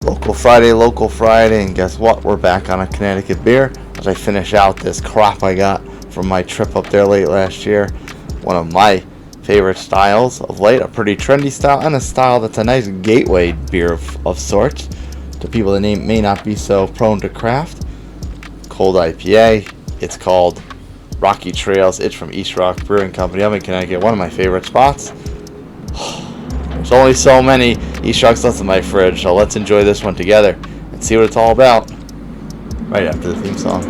Local Friday, and guess what? We're back on a Connecticut beer as I finish out this crop I got from my trip up there late last year. One of my favorite styles of late, a pretty trendy style, and a style that's a nice gateway beer of sorts to people that may not be so prone to craft. Cold IPA. It's called Rocky Trails. It's from East Rock Brewing Company. I'm in Connecticut, one of my favorite spots. There's only so many East Rocks left in my fridge, so let's enjoy this one together and see what it's all about right after the theme song.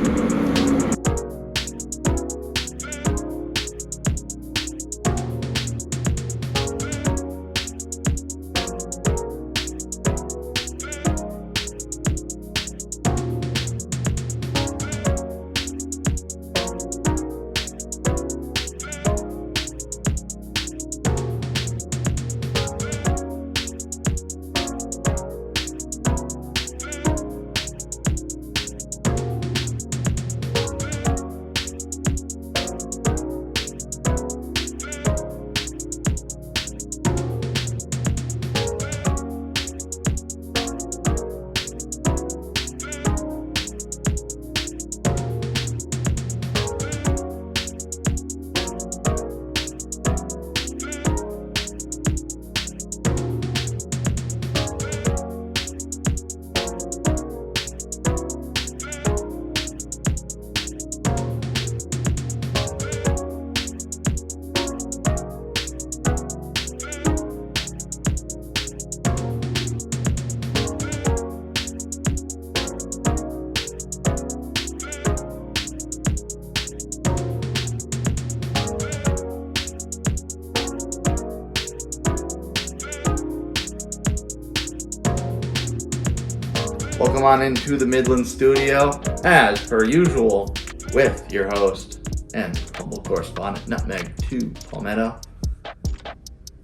Welcome on into the Midland studio, as per usual, with your host and humble correspondent, Nutmeg to Palmetto.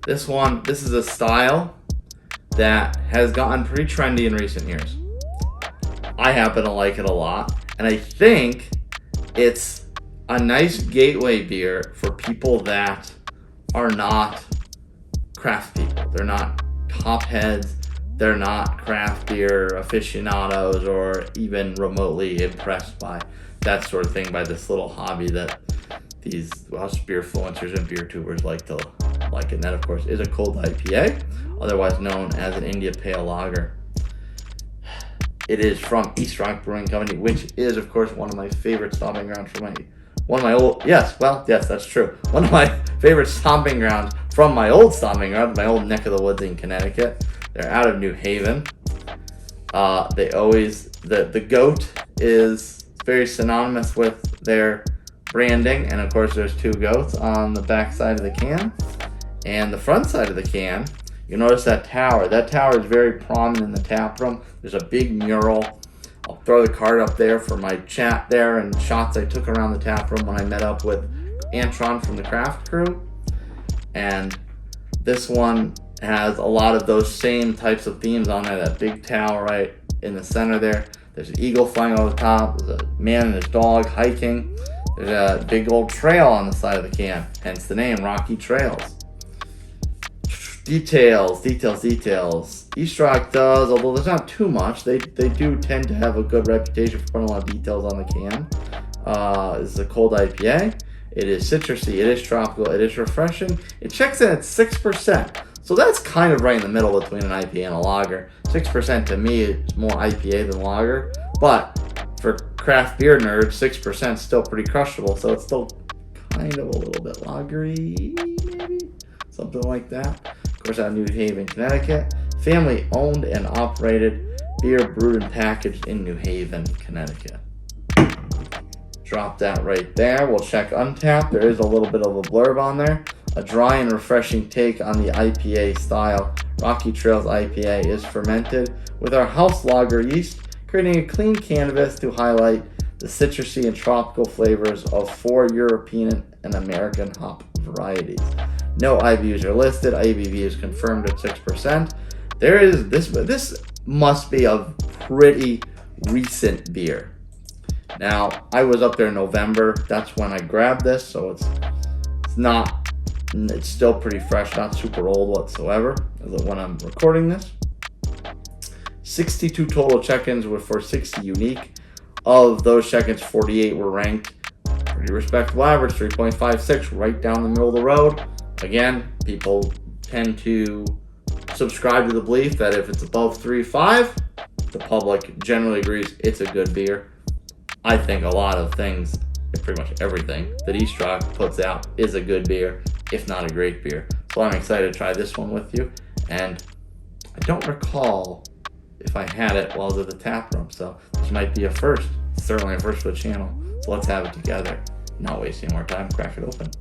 This is a style that has gotten pretty trendy in recent years. I happen to like it a lot, and I think it's a nice gateway beer for people that are not craft people. They're not hop heads. They're not craft beer aficionados or even remotely impressed by that sort of thing, by this little hobby that these us beer influencers and beer tubers like to like. And that, of course, is a cold IPA, otherwise known as an India Pale Lager. It is from East Rock Brewing Company, which is, of course, one of my favorite stomping grounds from one of my favorite stomping grounds from my old stomping ground, my old neck of the woods in Connecticut. They're out of New Haven. The goat is very synonymous with their branding, and of course there's two goats on the back side of the can. And the front side of the can, you notice that tower. That tower is very prominent in the tap room. There's a big mural. I'll throw the card up there for my chat there and shots I took around the tap room when I met up with Antron from the craft crew. And this one has a lot of those same types of themes on there. That big tower right in the center there. There's an eagle flying over the top. There's a man and his dog hiking. There's a big old trail on the side of the can, hence the name, Rocky Trails. Details. East Rock does, although there's not too much, they do tend to have a good reputation for putting a lot of details on the can. This is a cold IPA. It is citrusy, it is tropical, it is refreshing. It checks in at 6%. So that's kind of right in the middle between an IPA and a lager. 6% to me is more IPA than lager. But for craft beer nerds, 6% is still pretty crushable. So it's still kind of a little bit lagery, maybe? Something like that. Of course, out of New Haven, Connecticut. Family owned and operated. Beer brewed and packaged in New Haven, Connecticut. Drop that right there. We'll check Untapped. There is a little bit of a blurb on there. A dry and refreshing take on the IPA style. Rocky Trails IPA is fermented with our house lager yeast, creating a clean canvas to highlight the citrusy and tropical flavors of 4 European and American hop varieties. No IBUs are listed. ABV is confirmed at 6%. This must be a pretty recent beer. Now, I was up there in November. That's when I grabbed this, so it's still pretty fresh, not super old whatsoever when I'm recording this. 62 total check-ins were for 60 unique. Of those check-ins, 48 were ranked. Pretty respectable average, 3.56, right down the middle of the road. Again, people tend to subscribe to the belief that if it's above 3.5, the public generally agrees it's a good beer. I think a lot of things, pretty much everything that Yeast Rock puts out is a good beer, if not a great beer. So I'm excited to try this one with you. And I don't recall if I had it while I was at the tap room, so this might be a first. Certainly a first for the channel. So let's have it together. Not wasting more time, crack it open.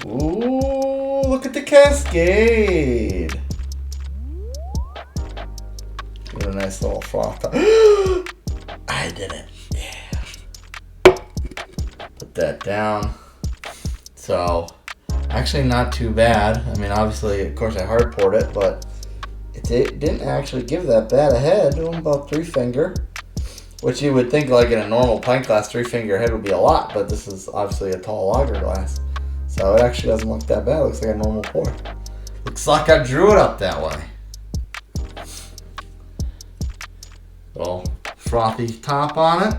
Ooh, look at the cascade. Give it a nice little froth. I did it. Yeah. Put that down. So, actually not too bad. I mean, obviously, of course, I hard poured it, but it didn't actually give that bad a head. About 3 finger. Which you would think, like in a normal pint glass, 3 finger head would be a lot, but this is obviously a tall lager glass. So it actually doesn't look that bad. It looks like a normal pour. Looks like I drew it up that way. Little frothy top on it.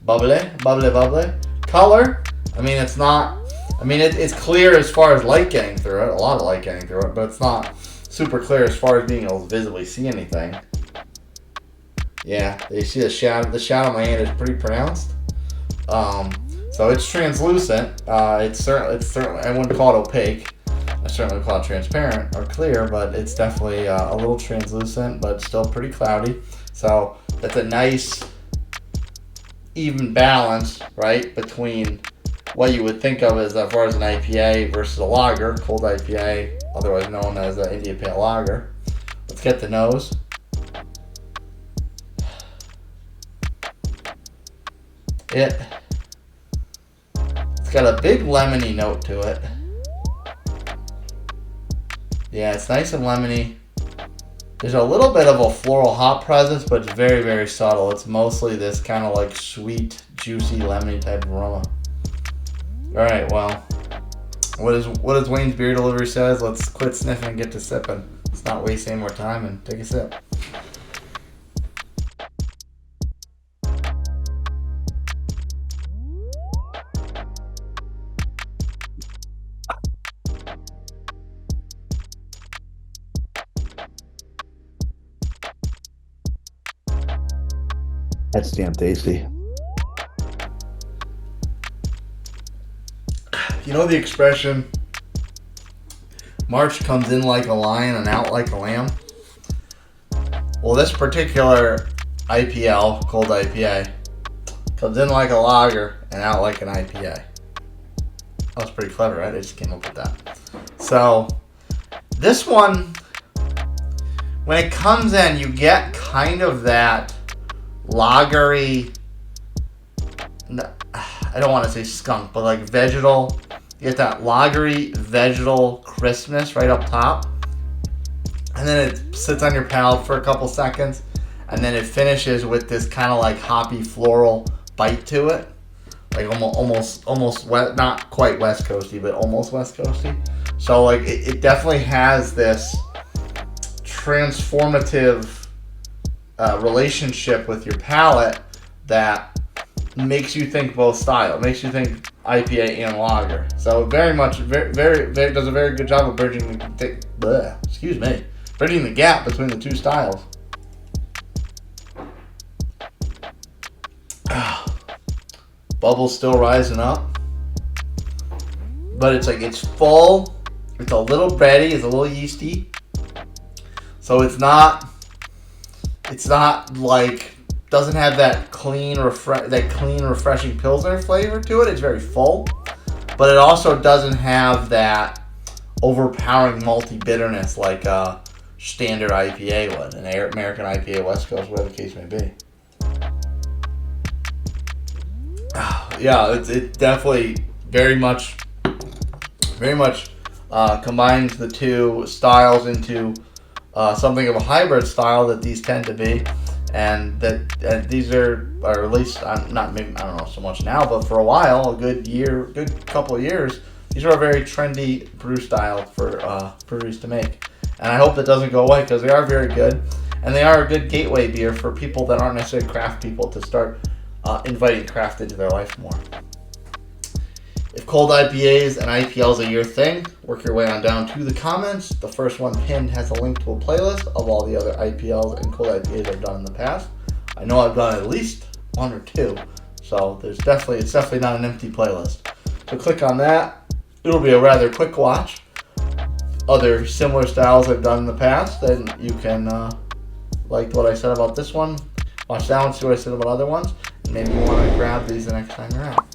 Bubbly, bubbly, bubbly. Color, I mean, it's not, I mean, it's clear as far as light getting through it. A lot of light getting through it, but it's not super clear as far as being able to visibly see anything. Yeah, you see the shadow. The shadow on my hand is pretty pronounced. So it's translucent. It's certainly. I wouldn't call it opaque. I certainly call it transparent or clear, but it's definitely a little translucent, but still pretty cloudy. So that's a nice, even balance, right, between what you would think of as far as an IPA versus a lager, cold IPA, otherwise known as an India Pale Lager. Let's get the nose. It's got a big lemony note to it. Yeah, it's nice and lemony. There's a little bit of a floral hop presence, but it's very, very subtle. It's mostly this kind of like sweet, juicy, lemony type of aroma. All right, well, what does Wayne's Beer Delivery says? Let's quit sniffing and get to sipping. Let's not waste any more time and take a sip. That's damn tasty. You know the expression, March comes in like a lion and out like a lamb? Well, this particular IPL, cold IPA, comes in like a lager and out like an IPA. That was pretty clever, right? I just came up with that. So, this one, when it comes in, you get kind of that lagery, I don't want to say skunk, but like vegetal. You get that lagery, vegetal crispness right up top. And then it sits on your palate for a couple seconds. And then it finishes with this kind of like hoppy floral bite to it. Like almost not quite West Coasty, but almost West Coasty. So like it definitely has this transformative relationship with your palate that makes you think both style. It makes you think IPA and lager. So very does a very good job of bridging the gap between the two styles. Bubbles still rising up, but it's full. It's a little bready. It's a little yeasty. So it's not like, doesn't have that clean, refreshing Pilsner flavor to it. It's very full, but it also doesn't have that overpowering malty bitterness like a standard IPA would, an American IPA, West Coast, whatever the case may be. Yeah, it's definitely very much combines the two styles into something of a hybrid style that these tend to be, and these are, or at least not maybe, I don't know so much now, but for a while, a good couple of years, these are a very trendy brew style for breweries to make, and I hope that doesn't go away because they are very good, and they are a good gateway beer for people that aren't necessarily craft people to start inviting craft into their life more. If cold IPAs and IPLs are your thing, work your way on down to the comments. The first one pinned has a link to a playlist of all the other IPLs and cold IPAs I've done in the past. I know I've done at least one or two, so it's definitely not an empty playlist. So click on that. It'll be a rather quick watch. Other similar styles I've done in the past, then you can like what I said about this one. Watch that one, see what I said about other ones, and maybe you want to grab these the next time you're out.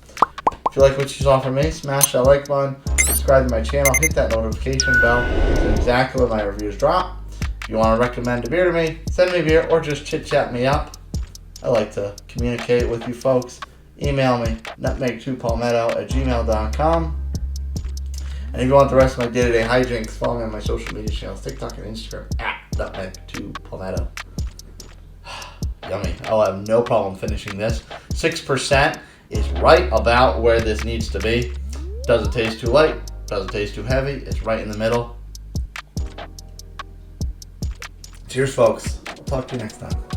If you like what you saw from me, smash that like button, subscribe to my channel, hit that notification bell so exactly when my reviews drop. If you want to recommend a beer to me, send me a beer, or just chit-chat me up. I like to communicate with you folks. Email me, nutmeg2palmetto@gmail.com. And if you want the rest of my day-to-day hijinks, follow me on my social media channels, TikTok and Instagram, @nutmeg2palmetto. Yummy. I'll have no problem finishing this. 6% is right about where this needs to be. Doesn't taste too light, doesn't taste too heavy. It's right in the middle. Cheers, folks. I'll talk to you next time.